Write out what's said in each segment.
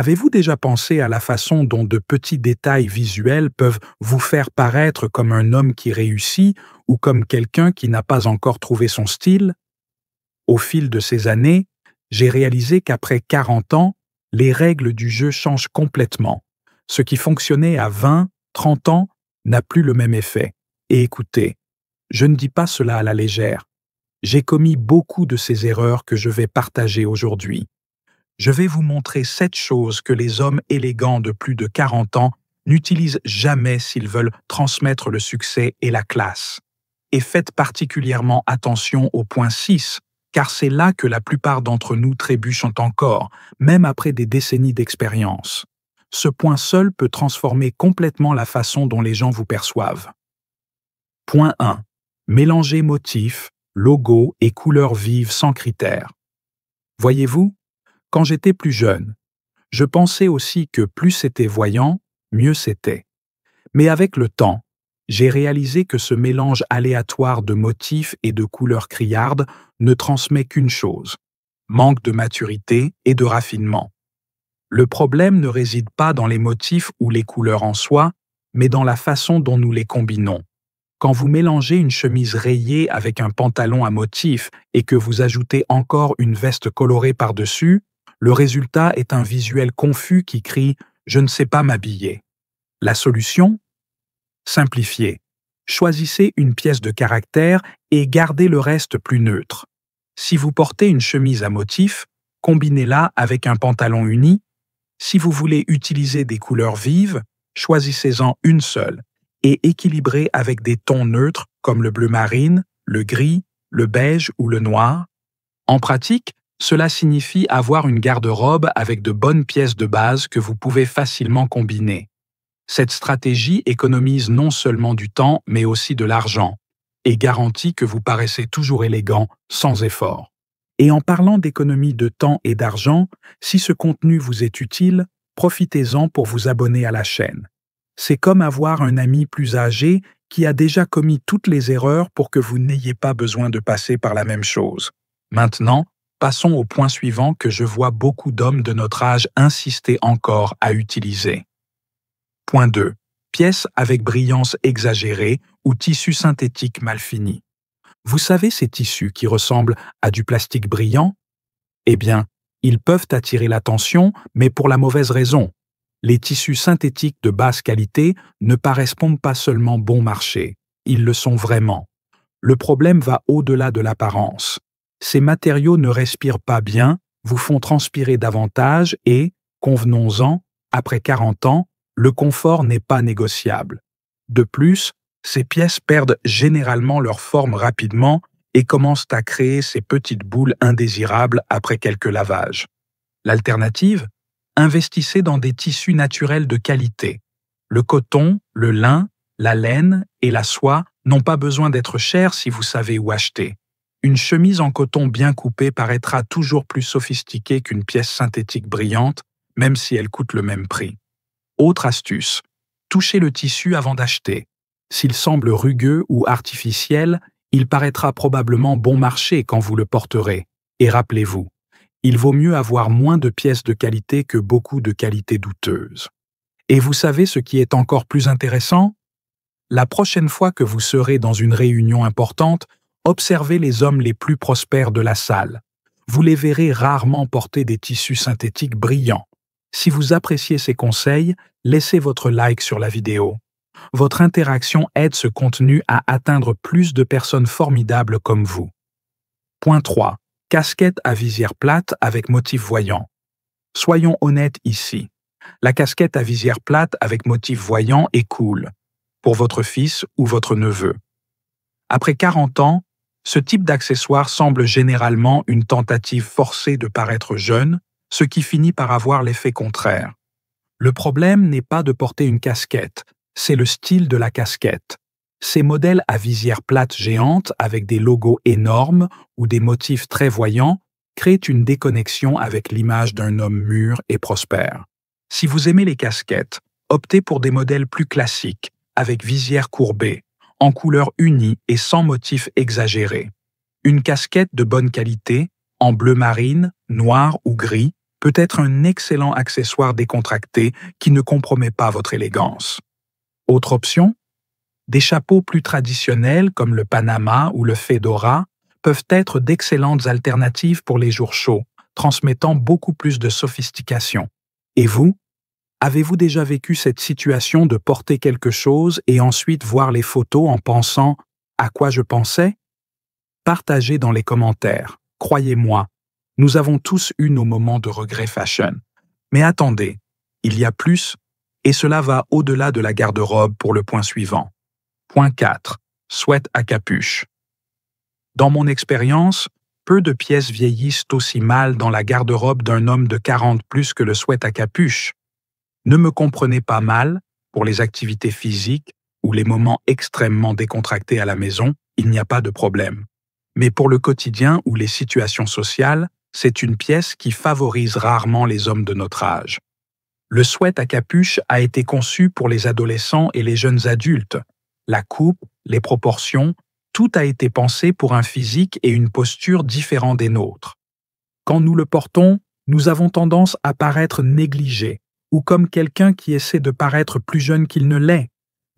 Avez-vous déjà pensé à la façon dont de petits détails visuels peuvent vous faire paraître comme un homme qui réussit ou comme quelqu'un qui n'a pas encore trouvé son style? Au fil de ces années, j'ai réalisé qu'après 40 ans, les règles du jeu changent complètement. Ce qui fonctionnait à 20, 30 ans n'a plus le même effet. Et écoutez, je ne dis pas cela à la légère. J'ai commis beaucoup de ces erreurs que je vais partager aujourd'hui. Je vais vous montrer 7 choses que les hommes élégants de plus de 40 ans n'utilisent jamais s'ils veulent transmettre le succès et la classe. Et faites particulièrement attention au point 6, car c'est là que la plupart d'entre nous trébuchent encore, même après des décennies d'expérience. Ce point seul peut transformer complètement la façon dont les gens vous perçoivent. Point 1. Mélangez motifs, logos et couleurs vives sans critères. Voyez-vous, quand j'étais plus jeune, je pensais aussi que plus c'était voyant, mieux c'était. Mais avec le temps, j'ai réalisé que ce mélange aléatoire de motifs et de couleurs criardes ne transmet qu'une chose: manque de maturité et de raffinement. Le problème ne réside pas dans les motifs ou les couleurs en soi, mais dans la façon dont nous les combinons. Quand vous mélangez une chemise rayée avec un pantalon à motifs et que vous ajoutez encore une veste colorée par-dessus, le résultat est un visuel confus qui crie « Je ne sais pas m'habiller ». La solution? Simplifiez. Choisissez une pièce de caractère et gardez le reste plus neutre. Si vous portez une chemise à motifs, combinez-la avec un pantalon uni. Si vous voulez utiliser des couleurs vives, choisissez-en une seule et équilibrez avec des tons neutres comme le bleu marine, le gris, le beige ou le noir. En pratique, cela signifie avoir une garde-robe avec de bonnes pièces de base que vous pouvez facilement combiner. Cette stratégie économise non seulement du temps, mais aussi de l'argent, et garantit que vous paraissez toujours élégant, sans effort. Et en parlant d'économie de temps et d'argent, si ce contenu vous est utile, profitez-en pour vous abonner à la chaîne. C'est comme avoir un ami plus âgé qui a déjà commis toutes les erreurs pour que vous n'ayez pas besoin de passer par la même chose. Maintenant, passons au point suivant que je vois beaucoup d'hommes de notre âge insister encore à utiliser. Point 2. Pièces avec brillance exagérée ou tissus synthétiques mal finis. Vous savez ces tissus qui ressemblent à du plastique brillant? Eh bien, ils peuvent attirer l'attention, mais pour la mauvaise raison. Les tissus synthétiques de basse qualité ne paraissent pas seulement bon marché, ils le sont vraiment. Le problème va au-delà de l'apparence. Ces matériaux ne respirent pas bien, vous font transpirer davantage et, convenons-en, après 40 ans, le confort n'est pas négociable. De plus, ces pièces perdent généralement leur forme rapidement et commencent à créer ces petites boules indésirables après quelques lavages. L'alternative? Investissez dans des tissus naturels de qualité. Le coton, le lin, la laine et la soie n'ont pas besoin d'être chers si vous savez où acheter. Une chemise en coton bien coupée paraîtra toujours plus sophistiquée qu'une pièce synthétique brillante, même si elle coûte le même prix. Autre astuce, touchez le tissu avant d'acheter. S'il semble rugueux ou artificiel, il paraîtra probablement bon marché quand vous le porterez. Et rappelez-vous, il vaut mieux avoir moins de pièces de qualité que beaucoup de qualités douteuses. Et vous savez ce qui est encore plus intéressant? La prochaine fois que vous serez dans une réunion importante, observez les hommes les plus prospères de la salle. Vous les verrez rarement porter des tissus synthétiques brillants. Si vous appréciez ces conseils, laissez votre like sur la vidéo. Votre interaction aide ce contenu à atteindre plus de personnes formidables comme vous. Point 3. Casquette à visière plate avec motif voyant. Soyons honnêtes ici. La casquette à visière plate avec motif voyant est cool, pour votre fils ou votre neveu. Après 40 ans, ce type d'accessoire semble généralement une tentative forcée de paraître jeune, ce qui finit par avoir l'effet contraire. Le problème n'est pas de porter une casquette, c'est le style de la casquette. Ces modèles à visière plate géante avec des logos énormes ou des motifs très voyants créent une déconnexion avec l'image d'un homme mûr et prospère. Si vous aimez les casquettes, optez pour des modèles plus classiques, avec visière courbée, en couleur unie et sans motifs exagérés. Une casquette de bonne qualité, en bleu marine, noir ou gris, peut être un excellent accessoire décontracté qui ne compromet pas votre élégance. Autre option? Des chapeaux plus traditionnels comme le Panama ou le Fedora peuvent être d'excellentes alternatives pour les jours chauds, transmettant beaucoup plus de sophistication. Et vous? Avez-vous déjà vécu cette situation de porter quelque chose et ensuite voir les photos en pensant « à quoi je pensais ?» Partagez dans les commentaires. Croyez-moi, nous avons tous eu nos moments de regret fashion. Mais attendez, il y a plus, et cela va au-delà de la garde-robe pour le point suivant. Point 4. Sweat à capuche. Dans mon expérience, peu de pièces vieillissent aussi mal dans la garde-robe d'un homme de 40 plus que le sweat à capuche. Ne me comprenez pas mal, pour les activités physiques ou les moments extrêmement décontractés à la maison, il n'y a pas de problème. Mais pour le quotidien ou les situations sociales, c'est une pièce qui favorise rarement les hommes de notre âge. Le sweat à capuche a été conçu pour les adolescents et les jeunes adultes. La coupe, les proportions, tout a été pensé pour un physique et une posture différents des nôtres. Quand nous le portons, nous avons tendance à paraître négligés ou comme quelqu'un qui essaie de paraître plus jeune qu'il ne l'est.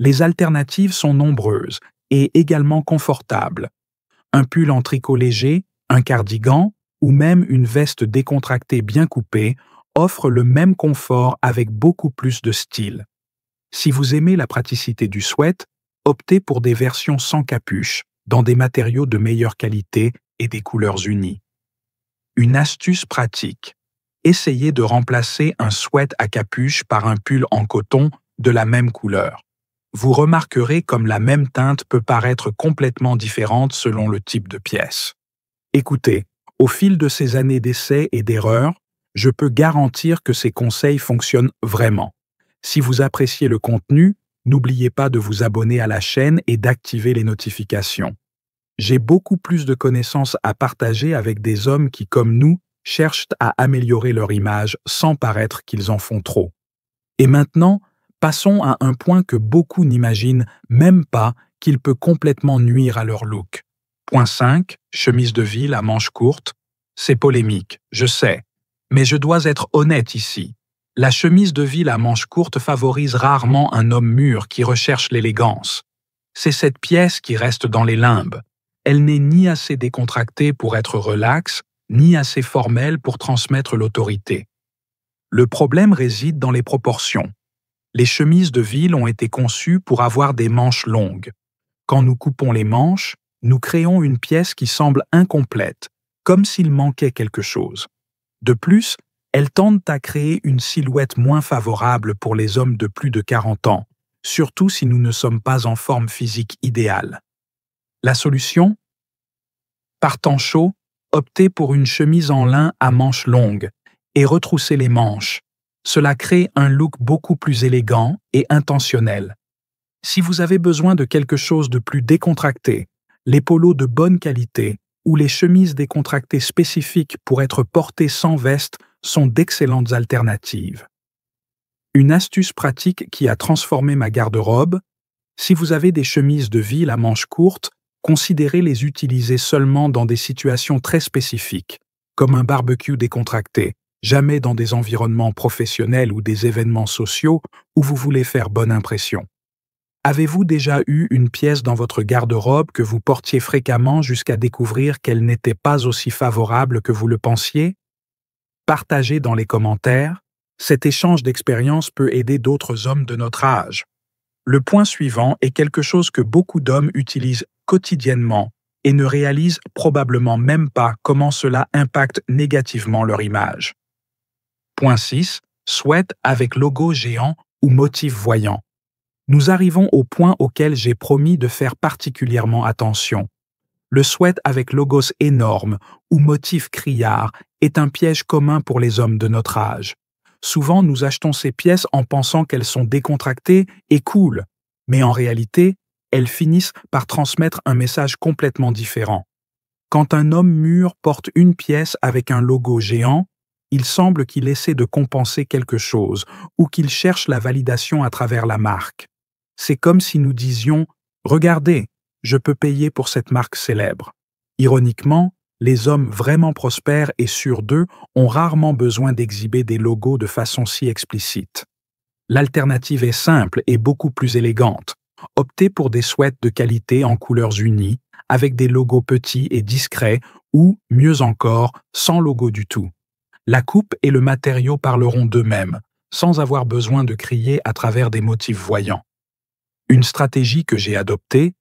Les alternatives sont nombreuses et également confortables. Un pull en tricot léger, un cardigan ou même une veste décontractée bien coupée offrent le même confort avec beaucoup plus de style. Si vous aimez la praticité du sweat, optez pour des versions sans capuche, dans des matériaux de meilleure qualité et des couleurs unies. Une astuce pratique. Essayez de remplacer un sweat à capuche par un pull en coton de la même couleur. Vous remarquerez comme la même teinte peut paraître complètement différente selon le type de pièce. Écoutez, au fil de ces années d'essais et d'erreurs, je peux garantir que ces conseils fonctionnent vraiment. Si vous appréciez le contenu, n'oubliez pas de vous abonner à la chaîne et d'activer les notifications. J'ai beaucoup plus de connaissances à partager avec des hommes qui, comme nous, cherchent à améliorer leur image sans paraître qu'ils en font trop. Et maintenant, passons à un point que beaucoup n'imaginent même pas qu'il peut complètement nuire à leur look. Point 5. Chemise de ville à manches courtes. C'est polémique, je sais, mais je dois être honnête ici. La chemise de ville à manches courtes favorise rarement un homme mûr qui recherche l'élégance. C'est cette pièce qui reste dans les limbes. Elle n'est ni assez décontractée pour être relaxe, ni assez formelle pour transmettre l'autorité. Le problème réside dans les proportions. Les chemises de ville ont été conçues pour avoir des manches longues. Quand nous coupons les manches, nous créons une pièce qui semble incomplète, comme s'il manquait quelque chose. De plus, elles tendent à créer une silhouette moins favorable pour les hommes de plus de 40 ans, surtout si nous ne sommes pas en forme physique idéale. La solution? Par temps chaud, optez pour une chemise en lin à manches longues et retroussez les manches. Cela crée un look beaucoup plus élégant et intentionnel. Si vous avez besoin de quelque chose de plus décontracté, les polos de bonne qualité ou les chemises décontractées spécifiques pour être portées sans veste sont d'excellentes alternatives. Une astuce pratique qui a transformé ma garde-robe: si vous avez des chemises de ville à manches courtes, considérez les utiliser seulement dans des situations très spécifiques, comme un barbecue décontracté, jamais dans des environnements professionnels ou des événements sociaux où vous voulez faire bonne impression. Avez-vous déjà eu une pièce dans votre garde-robe que vous portiez fréquemment jusqu'à découvrir qu'elle n'était pas aussi favorable que vous le pensiez? Partagez dans les commentaires. Cet échange d'expériences peut aider d'autres hommes de notre âge. Le point suivant est quelque chose que beaucoup d'hommes utilisent quotidiennement et ne réalisent probablement même pas comment cela impacte négativement leur image. Point 6. Sweat avec logo géant ou motif voyant. Nous arrivons au point auquel j'ai promis de faire particulièrement attention. Le sweat avec logos énormes ou motif criard est un piège commun pour les hommes de notre âge. Souvent, nous achetons ces pièces en pensant qu'elles sont décontractées et cool, mais en réalité, elles finissent par transmettre un message complètement différent. Quand un homme mûr porte une pièce avec un logo géant, il semble qu'il essaie de compenser quelque chose ou qu'il cherche la validation à travers la marque. C'est comme si nous disions « Regardez, je peux payer pour cette marque célèbre ». Ironiquement, les hommes vraiment prospères et sûrs d'eux ont rarement besoin d'exhiber des logos de façon si explicite. L'alternative est simple et beaucoup plus élégante. Optez pour des sweats de qualité en couleurs unies, avec des logos petits et discrets ou, mieux encore, sans logo du tout. La coupe et le matériau parleront d'eux-mêmes, sans avoir besoin de crier à travers des motifs voyants. Une stratégie que j'ai adoptée,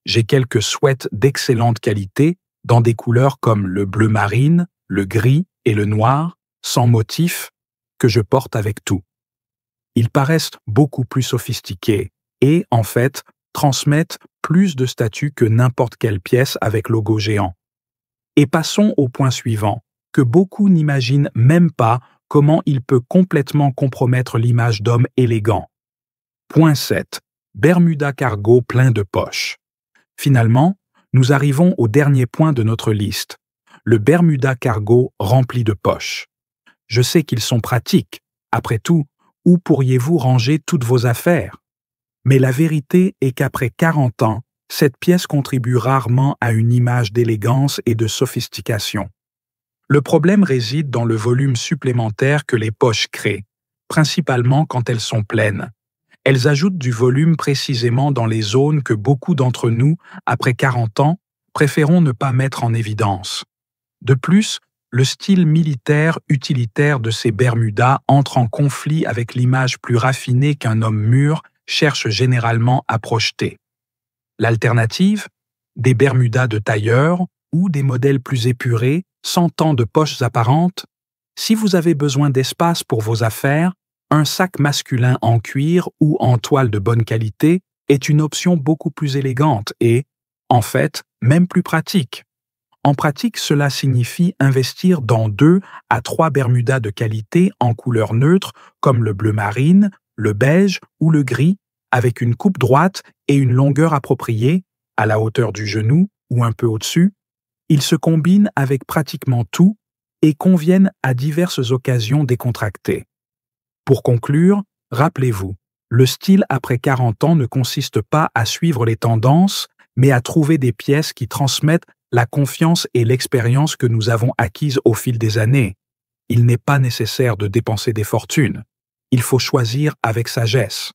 j'ai quelques sweats d'excellente qualité dans des couleurs comme le bleu marine, le gris et le noir, sans motif, que je porte avec tout. Ils paraissent beaucoup plus sophistiqués et, en fait, transmettent plus de statut que n'importe quelle pièce avec logo géant. Et passons au point suivant, que beaucoup n'imaginent même pas comment il peut complètement compromettre l'image d'homme élégant. Point 7. Bermuda cargo plein de poches. Finalement, nous arrivons au dernier point de notre liste, le Bermuda cargo rempli de poches. Je sais qu'ils sont pratiques. Après tout, où pourriez-vous ranger toutes vos affaires? Mais la vérité est qu'après 40 ans, cette pièce contribue rarement à une image d'élégance et de sophistication. Le problème réside dans le volume supplémentaire que les poches créent, principalement quand elles sont pleines. Elles ajoutent du volume précisément dans les zones que beaucoup d'entre nous, après 40 ans, préférons ne pas mettre en évidence. De plus, le style militaire utilitaire de ces Bermudas entre en conflit avec l'image plus raffinée qu'un homme mûr cherche généralement à projeter. L'alternative? Des Bermudas de tailleur ou des modèles plus épurés, sans tant de poches apparentes? Si vous avez besoin d'espace pour vos affaires, un sac masculin en cuir ou en toile de bonne qualité est une option beaucoup plus élégante et, en fait, même plus pratique. En pratique, cela signifie investir dans 2 à 3 Bermudas de qualité en couleur neutre comme le bleu marine, le beige ou le gris, avec une coupe droite et une longueur appropriée, à la hauteur du genou ou un peu au-dessus. Ils se combinent avec pratiquement tout et conviennent à diverses occasions décontractées. Pour conclure, rappelez-vous, le style après 40 ans ne consiste pas à suivre les tendances, mais à trouver des pièces qui transmettent la confiance et l'expérience que nous avons acquises au fil des années. Il n'est pas nécessaire de dépenser des fortunes. Il faut choisir avec sagesse.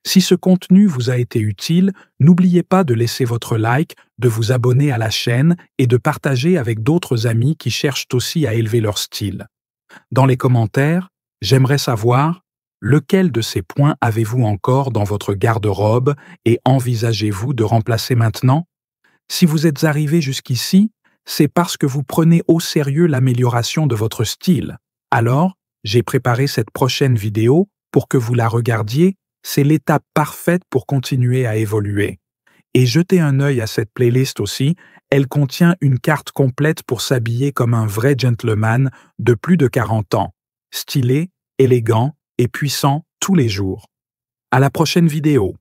Si ce contenu vous a été utile, n'oubliez pas de laisser votre like, de vous abonner à la chaîne et de partager avec d'autres amis qui cherchent aussi à élever leur style. Dans les commentaires, j'aimerais savoir lequel de ces points avez-vous encore dans votre garde-robe et envisagez-vous de remplacer maintenant? Si vous êtes arrivé jusqu'ici, c'est parce que vous prenez au sérieux l'amélioration de votre style. Alors, j'ai préparé cette prochaine vidéo pour que vous la regardiez. C'est l'étape parfaite pour continuer à évoluer. Et jetez un œil à cette playlist aussi, elle contient une carte complète pour s'habiller comme un vrai gentleman de plus de 40 ans, stylé, élégant et puissant tous les jours. À la prochaine vidéo.